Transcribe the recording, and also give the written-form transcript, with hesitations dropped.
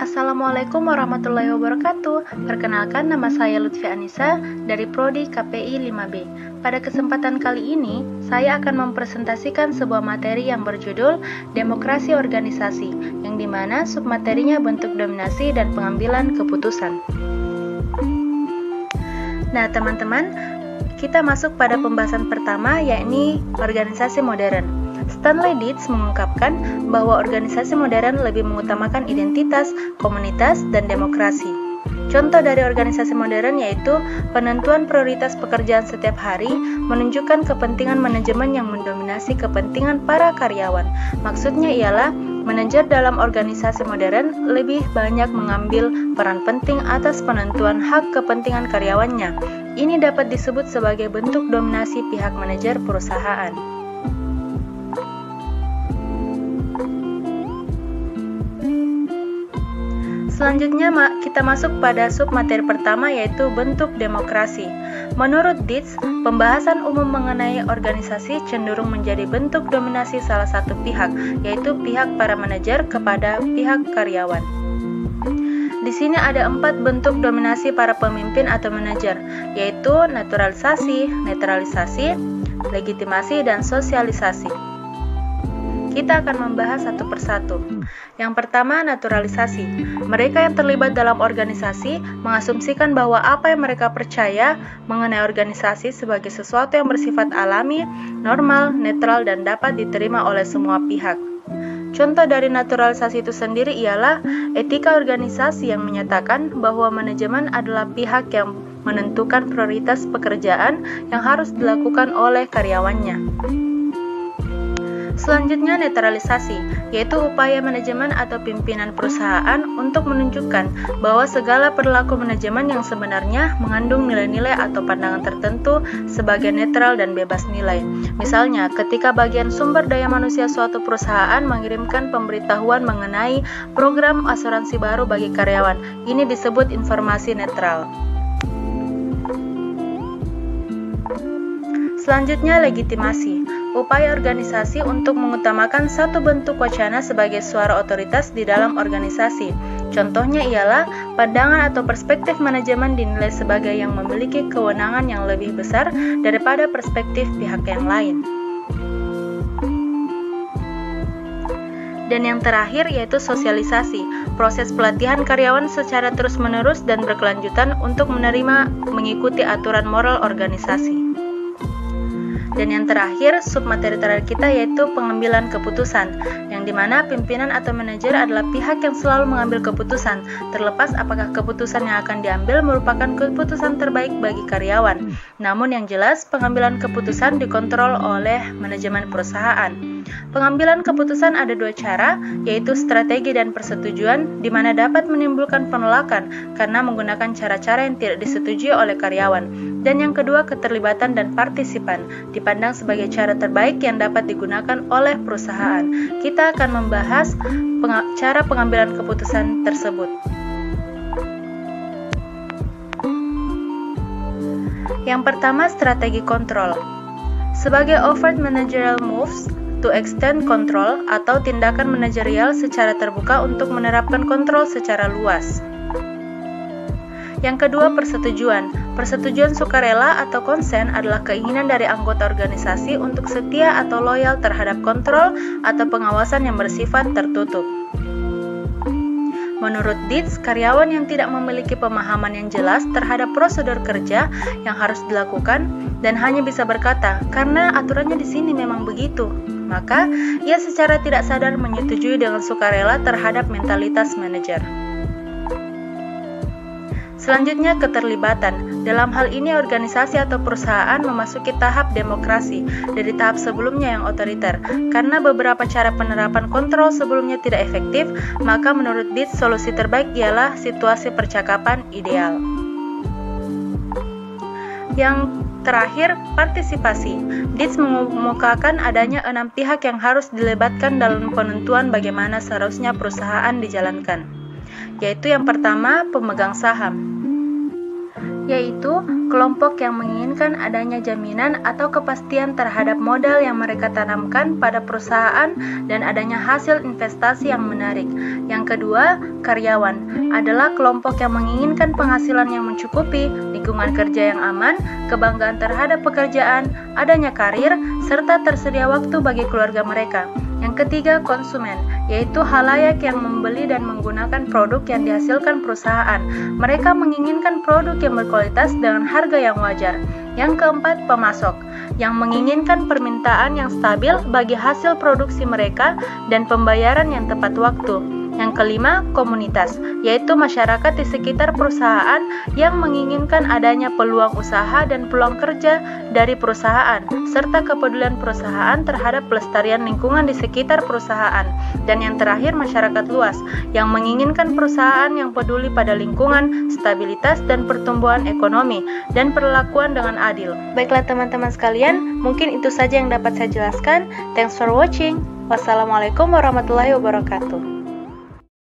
Assalamualaikum warahmatullahi wabarakatuh. Perkenalkan, nama saya Lutfi Anissa dari Prodi KPI 5B. Pada kesempatan kali ini, saya akan mempresentasikan sebuah materi yang berjudul Demokrasi Organisasi, yang dimana submaterinya bentuk dominasi dan pengambilan keputusan. Nah, teman-teman, kita masuk pada pembahasan pertama, yakni organisasi modern. Stanley Dietz mengungkapkan bahwa organisasi modern lebih mengutamakan identitas, komunitas, dan demokrasi. Contoh dari organisasi modern yaitu penentuan prioritas pekerjaan setiap hari, menunjukkan kepentingan manajemen yang mendominasi kepentingan para karyawan. Maksudnya ialah manajer dalam organisasi modern lebih banyak mengambil peran penting atas penentuan hak kepentingan karyawannya. Ini dapat disebut sebagai bentuk dominasi pihak manajer perusahaan. Selanjutnya kita masuk pada submateri pertama, yaitu bentuk demokrasi. Menurut Dietz, pembahasan umum mengenai organisasi cenderung menjadi bentuk dominasi salah satu pihak, yaitu pihak para manajer kepada pihak karyawan. Di sini ada 4 bentuk dominasi para pemimpin atau manajer, yaitu naturalisasi, netralisasi, legitimasi, dan sosialisasi. Kita akan membahas satu persatu. Yang pertama, naturalisasi. Mereka yang terlibat dalam organisasi mengasumsikan bahwa apa yang mereka percaya mengenai organisasi sebagai sesuatu yang bersifat alami, normal, netral, dan dapat diterima oleh semua pihak. Contoh dari naturalisasi itu sendiri ialah etika organisasi yang menyatakan bahwa manajemen adalah pihak yang menentukan prioritas pekerjaan yang harus dilakukan oleh karyawannya. Selanjutnya, netralisasi, yaitu upaya manajemen atau pimpinan perusahaan untuk menunjukkan bahwa segala perilaku manajemen yang sebenarnya mengandung nilai-nilai atau pandangan tertentu sebagai netral dan bebas nilai. Misalnya, ketika bagian sumber daya manusia suatu perusahaan mengirimkan pemberitahuan mengenai program asuransi baru bagi karyawan, ini disebut informasi netral. Selanjutnya, legitimasi, upaya organisasi untuk mengutamakan satu bentuk wacana sebagai suara otoritas di dalam organisasi. Contohnya ialah pandangan atau perspektif manajemen dinilai sebagai yang memiliki kewenangan yang lebih besar daripada perspektif pihak yang lain. Dan yang terakhir yaitu sosialisasi, proses pelatihan karyawan secara terus-menerus dan berkelanjutan untuk mengikuti aturan moral organisasi. Dan yang terakhir, submateri terakhir kita yaitu pengambilan keputusan, yang dimana pimpinan atau manajer adalah pihak yang selalu mengambil keputusan, terlepas apakah keputusan yang akan diambil merupakan keputusan terbaik bagi karyawan. Namun yang jelas, pengambilan keputusan dikontrol oleh manajemen perusahaan. Pengambilan keputusan ada 2 cara, yaitu strategi dan persetujuan, di mana dapat menimbulkan penolakan karena menggunakan cara-cara yang tidak disetujui oleh karyawan. Dan yang kedua, keterlibatan dan partisipan, dipandang sebagai cara terbaik yang dapat digunakan oleh perusahaan. Kita akan membahas cara pengambilan keputusan tersebut. Yang pertama, strategi kontrol. Sebagai overt managerial moves to extend control atau tindakan manajerial secara terbuka untuk menerapkan kontrol secara luas. Yang kedua, persetujuan. Persetujuan sukarela atau konsen adalah keinginan dari anggota organisasi untuk setia atau loyal terhadap kontrol atau pengawasan yang bersifat tertutup. Menurut Dietz, karyawan yang tidak memiliki pemahaman yang jelas terhadap prosedur kerja yang harus dilakukan dan hanya bisa berkata, "Karena aturannya di sini memang begitu," maka ia secara tidak sadar menyetujui dengan sukarela terhadap mentalitas manajer. Selanjutnya, keterlibatan. Dalam hal ini, organisasi atau perusahaan memasuki tahap demokrasi dari tahap sebelumnya yang otoriter. Karena beberapa cara penerapan kontrol sebelumnya tidak efektif, maka menurut Dietz solusi terbaik ialah situasi percakapan ideal. Yang terakhir, partisipasi. Dietz mengemukakan adanya 6 pihak yang harus dilibatkan dalam penentuan bagaimana seharusnya perusahaan dijalankan, yaitu yang pertama, pemegang saham. yaitu kelompok yang menginginkan adanya jaminan atau kepastian terhadap modal yang mereka tanamkan pada perusahaan dan adanya hasil investasi yang menarik. Yang kedua, karyawan adalah kelompok yang menginginkan penghasilan yang mencukupi, lingkungan kerja yang aman, kebanggaan terhadap pekerjaan, adanya karir, serta tersedia waktu bagi keluarga mereka. Yang ketiga, konsumen, yaitu halayak yang membeli dan menggunakan produk yang dihasilkan perusahaan. Mereka menginginkan produk yang berkualitas dengan harga yang wajar. Yang keempat, pemasok, yang menginginkan permintaan yang stabil bagi hasil produksi mereka dan pembayaran yang tepat waktu. Yang kelima, komunitas, yaitu masyarakat di sekitar perusahaan yang menginginkan adanya peluang usaha dan peluang kerja dari perusahaan, serta kepedulian perusahaan terhadap pelestarian lingkungan di sekitar perusahaan. Dan yang terakhir, masyarakat luas, yang menginginkan perusahaan yang peduli pada lingkungan, stabilitas, dan pertumbuhan ekonomi, dan perlakuan dengan adil. Baiklah teman-teman sekalian, mungkin itu saja yang dapat saya jelaskan. Thanks for watching. Wassalamualaikum warahmatullahi wabarakatuh.